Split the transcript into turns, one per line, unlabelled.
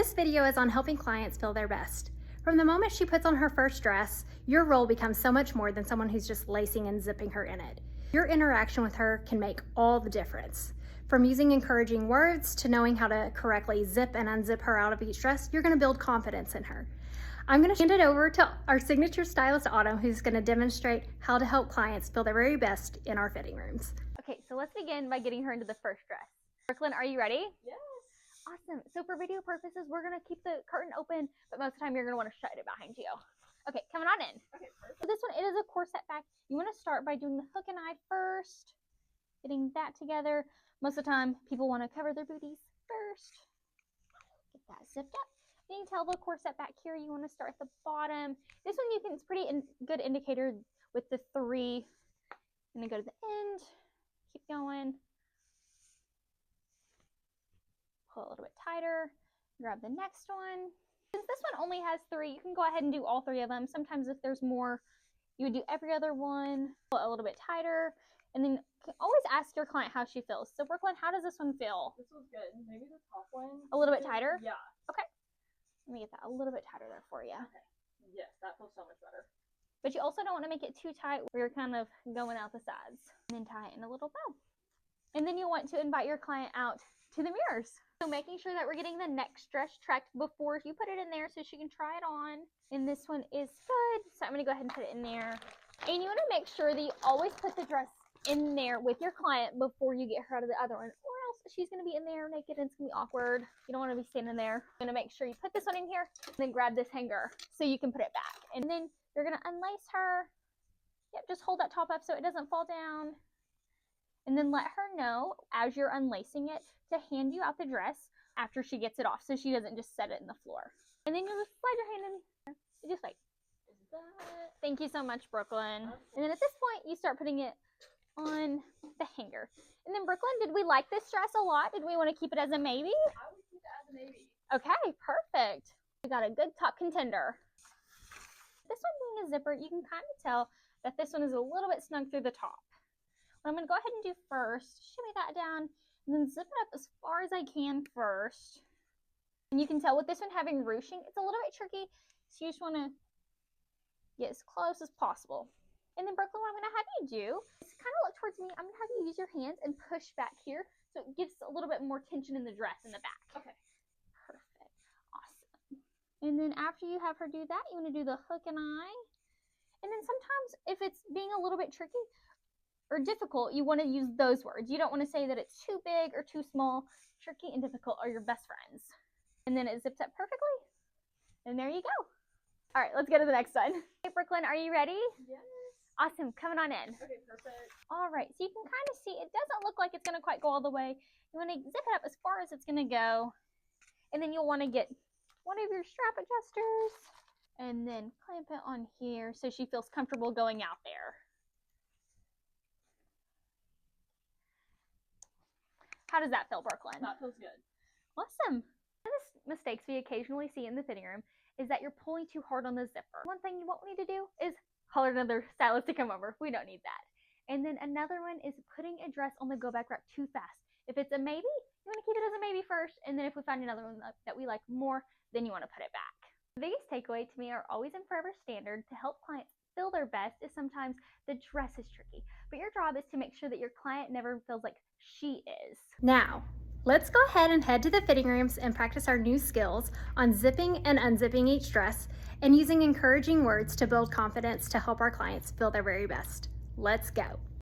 This video is on helping clients feel their best. From the moment she puts on her first dress, your role becomes so much more than someone who's just lacing and zipping her in it. Your interaction with her can make all the difference. From using encouraging words to knowing how to correctly zip and unzip her out of each dress, you're going to build confidence in her. I'm going to hand it over to our signature stylist, Autumn, who's going to demonstrate how to help clients feel their very best in our fitting rooms.
Okay, so let's begin by getting her into the first dress. Brooklyn, are you ready?
Yes.
Awesome. So for video purposes, we're going to keep the curtain open, but most of the time you're going to want to shut it behind you. Okay, coming on in.
Okay, perfect.
So this one, it is a corset back. You want to start by doing the hook and eye first, getting that together. Most of the time, people want to cover their booties first. Get that zipped up. You can tell the corset back here, you want to start at the bottom. This one, it's pretty good indicator with the 3. I'm going to go to the end, keep going. Pull a little bit tighter, grab the next one. Since this one only has 3, you can go ahead and do all 3 of them. Sometimes if there's more, you would do every other one. Pull a little bit tighter, and then always ask your client how she feels. So Brooklyn, how does this one feel?
This was good. Maybe the top one.
A little bit tighter?
Yeah.
Okay. Let me get that a little bit tighter there for you.
Okay. Yes, that feels so much better.
But you also don't want to make it too tight where you're kind of going out the sides. And then tie it in a little bow. And then you want to invite your client out to the mirrors. So making sure that we're getting the next dress tracked before you put it in there so she can try it on. And this one is good. So I'm going to go ahead and put it in there. And you want to make sure that you always put the dress in there with your client before you get her out of the other one. Or else she's going to be in there naked and it's going to be awkward. You don't want to be standing there. You're going to make sure you put this one in here and then grab this hanger so you can put it back. And then you're going to unlace her. Yep, just hold that top up so it doesn't fall down. And then let her know as you're unlacing it to hand you out the dress after she gets it off so she doesn't just set it in the floor. And then you'll just slide your hand in there. Just like that. Thank you so much, Brooklyn. And then at this point, you start putting it on the hanger. And then Brooklyn, did we like this dress a lot? Did we want to keep it as a maybe?
I would keep it as a maybe.
Okay, perfect. We got a good top contender. This one being a zipper, you can kind of tell that this one is a little bit snug through the top. What I'm going to go ahead and do first, shimmy that down, and then zip it up as far as I can first. And you can tell with this one having ruching, it's a little bit tricky, so you just want to get as close as possible. And then Brooklyn, what I'm going to have you do is kind of look towards me. I'm going to have you use your hands and push back here, so it gives a little bit more tension in the dress in the back.
Okay.
Perfect. Awesome. And then after you have her do that, you want to do the hook and eye. And then sometimes if it's being a little bit tricky or difficult, you want to use those words. You don't want to say that it's too big or too small. Tricky and difficult are your best friends. And then it zips up perfectly. And there you go. All right, let's go to the next one. Okay, Brooklyn, are you ready?
Yes.
Awesome, coming on in.
Okay, perfect.
All right, so you can kind of see it doesn't look like it's going to quite go all the way. You want to zip it up as far as it's going to go. And then you'll want to get one of your strap adjusters and then clamp it on here so she feels comfortable going out there. How does that feel, Brooklyn?
That feels good.
Awesome. One of the mistakes we occasionally see in the fitting room is that you're pulling too hard on the zipper. One thing you won't need to do is holler another stylist to come over. We don't need that. And then another one is putting a dress on the go back rack too fast. If it's a maybe, you want to keep it as a maybe first, and then if we find another one that we like more, then you want to put it back. The biggest takeaway to me are always and forever standard to help clients feel their best is sometimes the dress is tricky, but your job is to make sure that your client never feels like she is.
Now, let's go ahead and head to the fitting rooms and practice our new skills on zipping and unzipping each dress and using encouraging words to build confidence to help our clients feel their very best. Let's go.